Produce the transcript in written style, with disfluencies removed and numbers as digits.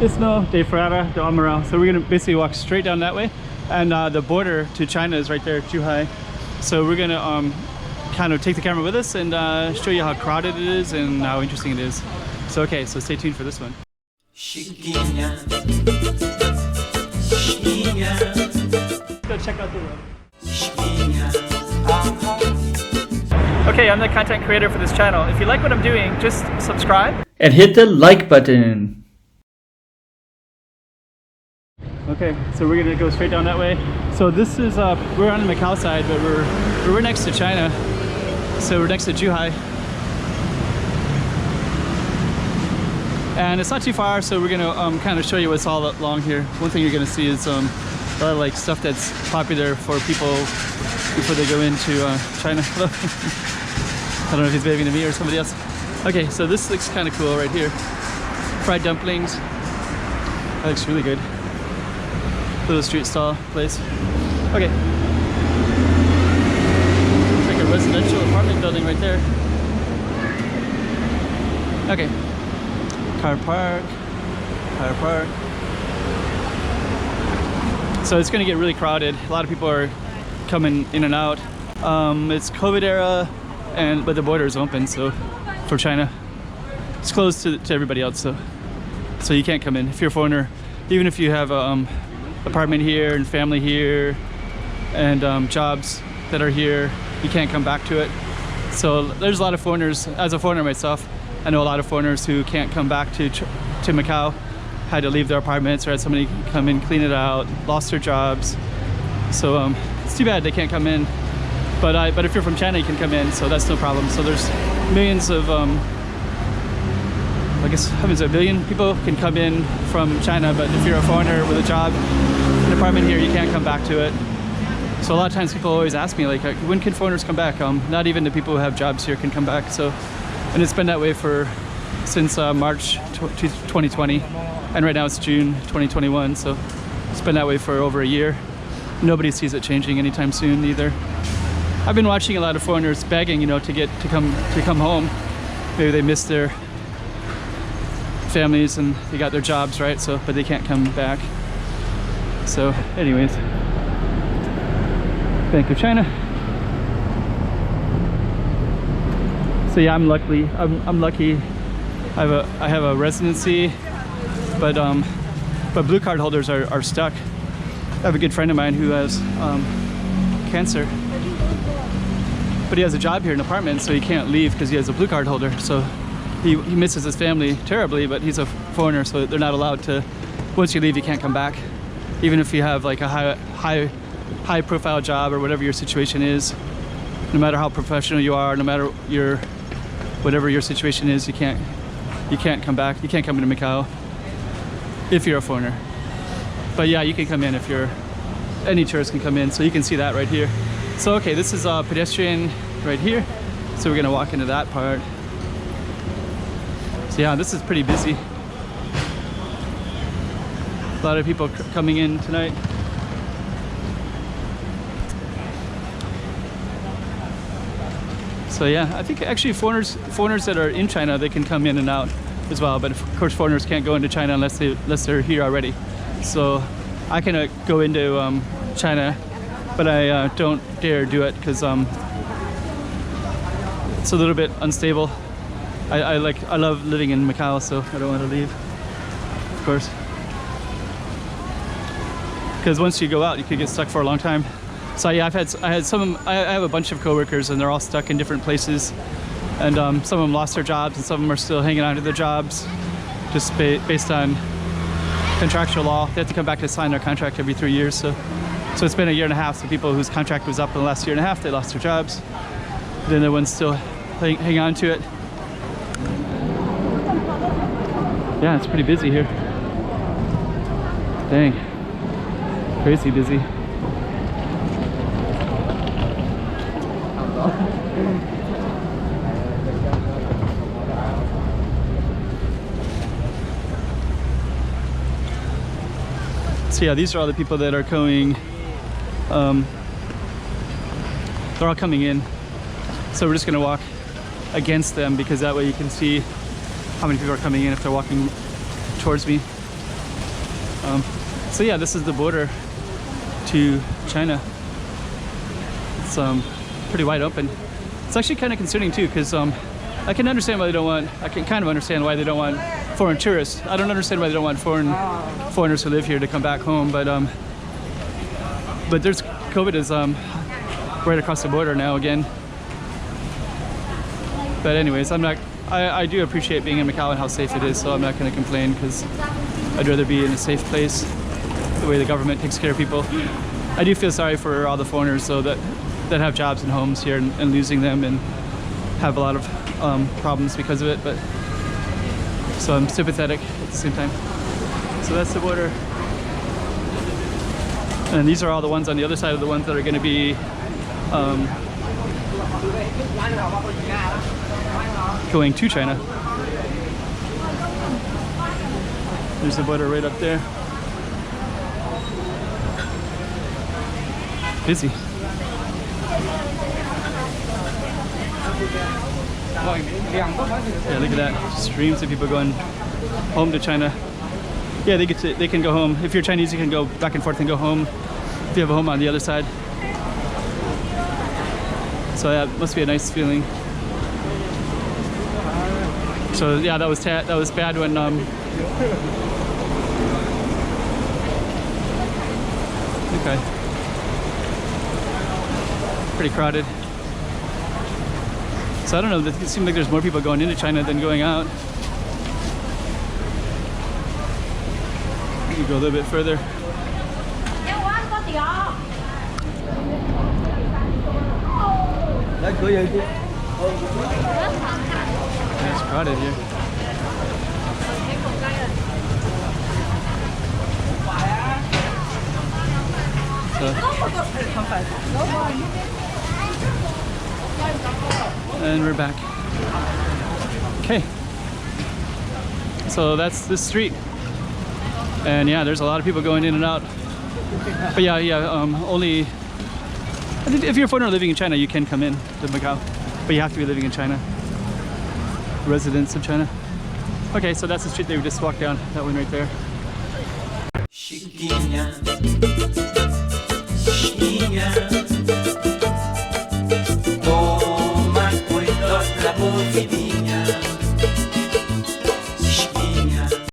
Istmo de Ferreira de Amaral. So we're gonna basically walk straight down that way, and the border to China is right there, Zhuhai. So we're gonna kind of take the camera with us and show you how crowded it is and how interesting it is. So okay, so stay tuned for this one. Let's go check out the road. Okay, I'm the content creator for this channel. If you like what I'm doing, just subscribe and hit the like button. Okay, so we're gonna go straight down that way. So this is we're on the Macau side, but we're next to China. So we're next to Zhuhai. And it's not too far, so we're gonna kind of show you what's all along here. One thing you're gonna see is a lot of like stuff that's popular for people before they go into China. I don't know if he's waving to me or somebody else. Okay, so this looks kind of cool right here. Fried dumplings. That looks really good. Little street stall place. Okay. It's like a residential apartment building right there. Okay. Car park. Car park. So it's gonna get really crowded. A lot of people are coming in and out. It's COVID era, but the border is open, so for China. It's closed to everybody else, so you can't come in. If you're a foreigner, even if you have a apartment here and family here and jobs that are here, you can't come back to it. So there's a lot of foreigners. As a foreigner myself, I know a lot of foreigners who can't come back to Macau, had to leave their apartments or had somebody come in, clean it out, lost their jobs. So it's too bad they can't come in. But if you're from China, you can come in, so that's no problem. So there's millions of, I guess hundreds of billion people can come in from China, but if you're a foreigner with a job, an apartment here, you can't come back to it. So a lot of times people always ask me, like, when can foreigners come back? Not even the people who have jobs here can come back. So, and it's been that way since March 2020, and right now it's June 2021. So it's been that way for over a year. Nobody sees it changing anytime soon either. I've been watching a lot of foreigners begging, you know, to come home. Maybe they missed their families and they got their jobs, right? So, but they can't come back. So, anyways, Bank of China. So yeah, I'm lucky. I have a residency, but blue card holders are stuck. I have a good friend of mine who has cancer, but he has a job here, an apartment, so he can't leave because he has a blue card holder. So he misses his family terribly, but he's a foreigner, so they're not allowed to. Once you leave, you can't come back, even if you have like a high profile job or whatever your situation is. No matter how professional you are, no matter whatever your situation is, you can't come back. You can't come into Macau if you're a foreigner. But yeah, you can come in if any tourist can come in. So you can see that right here. So okay, this is a pedestrian right here. So we're gonna walk into that part. So yeah, this is pretty busy. A lot of people coming in tonight. So yeah, I think actually foreigners that are in China, they can come in and out as well. But of course, foreigners can't go into China unless they're here already. So I can go into China, but I don't dare do it because it's a little bit unstable. I love living in Macau, so I don't want to leave, of course. Because once you go out, you could get stuck for a long time. So yeah, I have a bunch of coworkers, and they're all stuck in different places, and some of them lost their jobs, and some of them are still hanging on to their jobs, just based on contractual law. They have to come back to sign their contract every 3 years. So it's been a year and a half. So people whose contract was up in the last year and a half, they lost their jobs. Then the ones still hang on to it. Yeah, it's pretty busy here. Dang, crazy busy. So yeah, these are all the people that are going, they're all coming in. So we're just gonna walk against them because that way you can see how many people are coming in if they're walking towards me. So yeah, this is the border to China. It's pretty wide open. It's actually kind of concerning too, because I can understand why they don't want. I can kind of understand why they don't want foreign tourists. I don't understand why they don't want foreigners who live here to come back home. But there's COVID is right across the border now again. But anyways, I do appreciate being in Macau and how safe it is, so I'm not going to complain, because I'd rather be in a safe place. The way the government takes care of people. I do feel sorry for all the foreigners though that have jobs and homes here and losing them and have a lot of problems because of it. But so I'm sympathetic at the same time. So that's the border. And these are all the ones on the other side of the ones that are going to be going to China. There's the border right up there. Busy. Yeah, look at that. Streams of people going home to China. Yeah, they can go home. If you're Chinese, you can go back and forth and go home if you have a home on the other side. So that must be a nice feeling. So yeah, that was bad when okay. Pretty crowded. So I don't know, it seems like there's more people going into China than going out. You go a little bit further. It's crowded here. And we're back. Okay. So that's this street. And yeah, there's a lot of people going in and out. But yeah, only, I think if you're a foreigner living in China, you can come in to Macau. But you have to be living in China. Residents of China. Okay, so that's the street that we just walked down. That one right there.